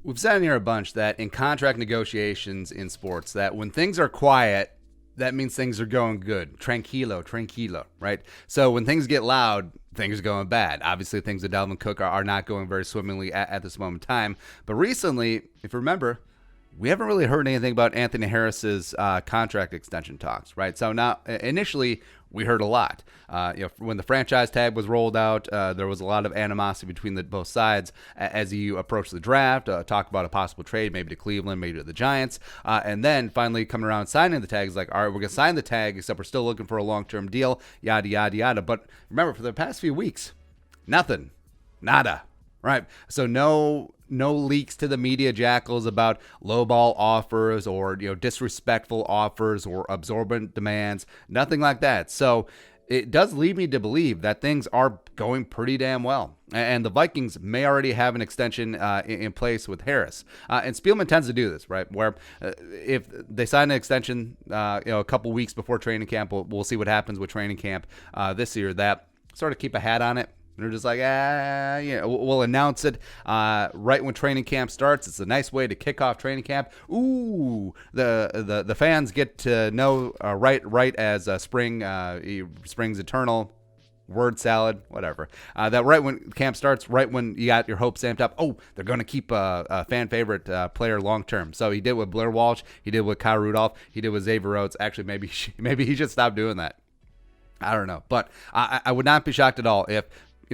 We've said in here a bunch that in contract negotiations in sports, that when things are quiet, that means things are going good. Tranquilo, tranquilo, right? So when things get loud, things are going bad. Obviously, things with Dalvin Cook are not going very swimmingly at this moment in time. But recently, if you remember, we haven't really heard anything about Anthony Harris's contract extension talks, right? So now, initially, we heard a lot. When the franchise tag was rolled out, there was a lot of animosity between both sides as you approached the draft, talk about a possible trade, maybe to Cleveland, maybe to the Giants, and then finally coming around signing the tag is like, all right, we're going to sign the tag, except we're still looking for a long-term deal, yada, yada, yada. But remember, for the past few weeks, nothing, nada, right? So no leaks to the media jackals about lowball offers or disrespectful offers or absorbent demands, nothing like that. So it does lead me to believe that things are going pretty damn well. And the Vikings may already have an extension in place with Harris. And Spielman tends to do this, right? Where if they sign an extension a couple weeks before training camp, we'll see what happens with training camp this year, that sort of keep a hat on it. They're just like, we'll announce it right when training camp starts. It's a nice way to kick off training camp. Ooh, the fans get to know right as spring's eternal. Word salad, whatever. That right when camp starts, right when you got your hopes amped up. Oh, they're going to keep a fan favorite player long term. So he did with Blair Walsh. He did with Kyle Rudolph. He did with Xavier Rhodes. Actually, maybe he should stop doing that. I don't know, but I would not be shocked at all if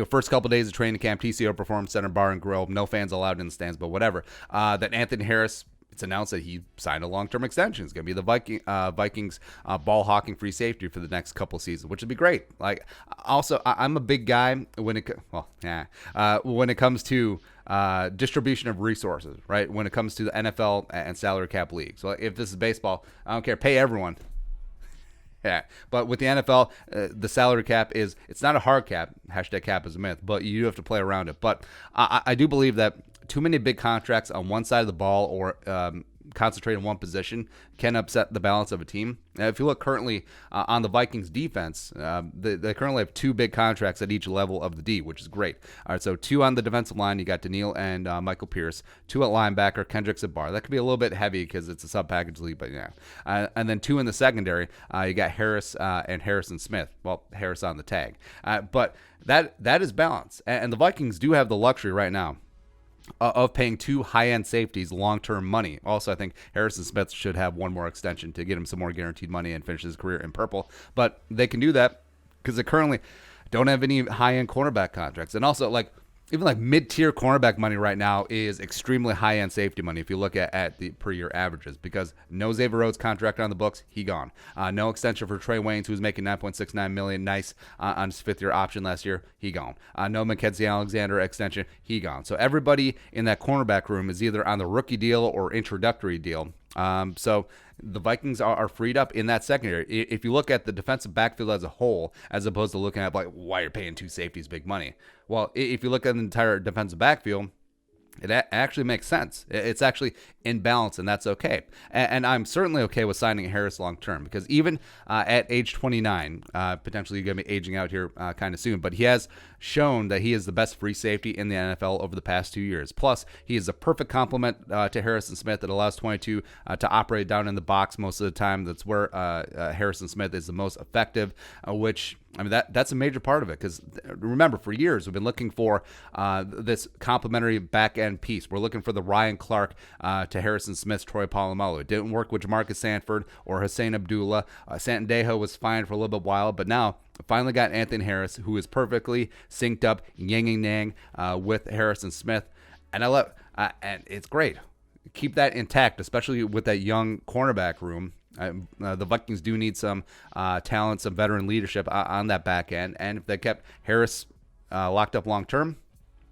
first couple of days of training camp, TCO Performance Center Bar and Grill, no fans allowed in the stands, but whatever. That Anthony Harris, it's announced that he signed a long-term extension. It's going to be the Vikings ball hawking free safety for the next couple of seasons, which would be great. Like, also, I'm a big guy when it comes to distribution of resources, right? When it comes to the NFL and salary cap league. So if this is baseball, I don't care, pay everyone. Yeah, but with the NFL, the salary cap it's not a hard cap. Hashtag cap is a myth, but you do have to play around it. But I do believe that too many big contracts on one side of the ball or concentrate in one position can upset the balance of a team. Now, if you look currently on the Vikings defense, they currently have two big contracts at each level of the D, which is great. All right, so two on the defensive line, you got Daniil and Michael Pierce. Two at linebacker, Kendricks at bar. That could be a little bit heavy because it's a sub-package league, but yeah. And then two in the secondary, you got Harris and Harrison Smith. Well, Harris on the tag. But that is balance. And the Vikings do have the luxury right now of paying two high-end safeties long-term money. Also, I think Harrison Smith should have one more extension to get him some more guaranteed money and finish his career in purple. But they can do that because they currently don't have any high-end cornerback contracts. And also, even mid-tier cornerback money right now is extremely high-end safety money if you look at the per-year averages, because no Xavier Rhodes contract on the books, he gone. No extension for Trey Waynes, who was making $9.69 million, nice, on his fifth-year option last year, he gone. No Mackenzie Alexander extension, he gone. So everybody in that cornerback room is either on the rookie deal or introductory deal. So the Vikings are freed up in that secondary. If you look at the defensive backfield as a whole, as opposed to looking at why you're paying two safeties big money. Well, if you look at the entire defensive backfield, it actually makes sense. It's actually in balance, and that's okay. And I'm certainly okay with signing Harris long term, because even at age 29, potentially going to be aging out here kind of soon, but he has shown that he is the best free safety in the NFL over the past 2 years. Plus, he is a perfect complement to Harrison Smith that allows 22 to operate down in the box most of the time. That's where Harrison Smith is the most effective, which, I mean, that's a major part of it, because remember, for years we've been looking for this complementary back end piece. We're looking for the Ryan Clark to Harrison Smith's Troy Polamalu. It didn't work with Jamarcus Sanford or Hussein Abdullah. Santondejo was fine for a little bit while, but now finally got Anthony Harris, who is perfectly synced up, yin and yang, with Harrison Smith, and I love, and it's great. Keep that intact, especially with that young cornerback room. The Vikings do need some talent, some veteran leadership on that back end. And if they kept Harris locked up long term,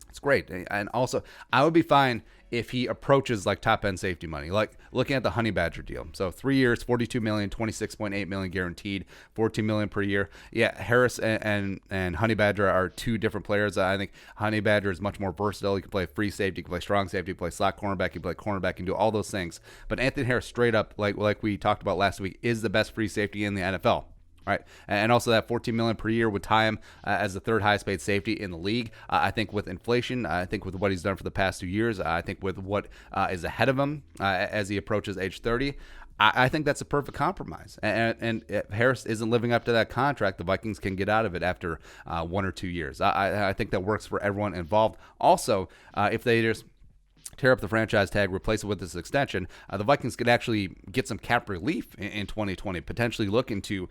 it's great. And also, I would be fine if he approaches like top end safety money, like looking at the Honey Badger deal. So 3 years, $42 million, $26.8 million guaranteed, $14 million per year. Yeah, Harris and Honey Badger are two different players. I think Honey Badger is much more versatile. He can play free safety, he can play strong safety, he can play slot cornerback, he can play cornerback, he can do all those things. But Anthony Harris, straight up, like we talked about last week, is the best free safety in the NFL. Right, and also that $14 million per year would tie him as the third highest paid safety in the league. I think with inflation, I think with what he's done for the past 2 years, I think with what is ahead of him as he approaches age 30, I think that's a perfect compromise. And if Harris isn't living up to that contract, the Vikings can get out of it after 1 or 2 years. I think that works for everyone involved. Also, if they just tear up the franchise tag, replace it with this extension, the Vikings could actually get some cap relief in 2020, potentially look into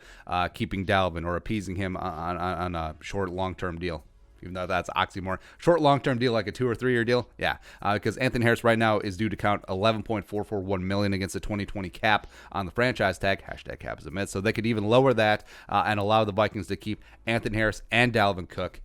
keeping Dalvin or appeasing him on a short, long-term deal. Even though that's oxymoron. Short, long-term deal, like a 2 or 3 year deal? Yeah, because Anthony Harris right now is due to count $11.441 million against the 2020 cap on the franchise tag, hashtag cap is a myth, so they could even lower that and allow the Vikings to keep Anthony Harris and Dalvin Cook.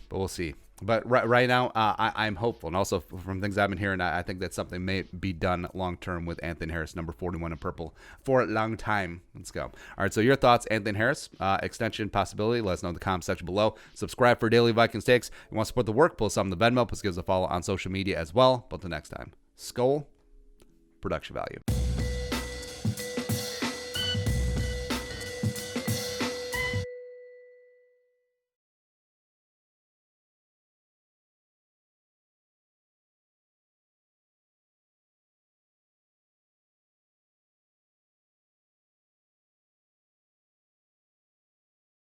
But we'll see. But right now, I'm hopeful. And also from things I've been hearing, I think that something may be done long-term with Anthony Harris, number 41 in purple, for a long time. Let's go. All right, so your thoughts, Anthony Harris, extension possibility. Let us know in the comment section below. Subscribe for daily Vikings takes. You want to support the work, pull some on the Venmo. Please give us a follow on social media as well. But until next time, Skol, production value.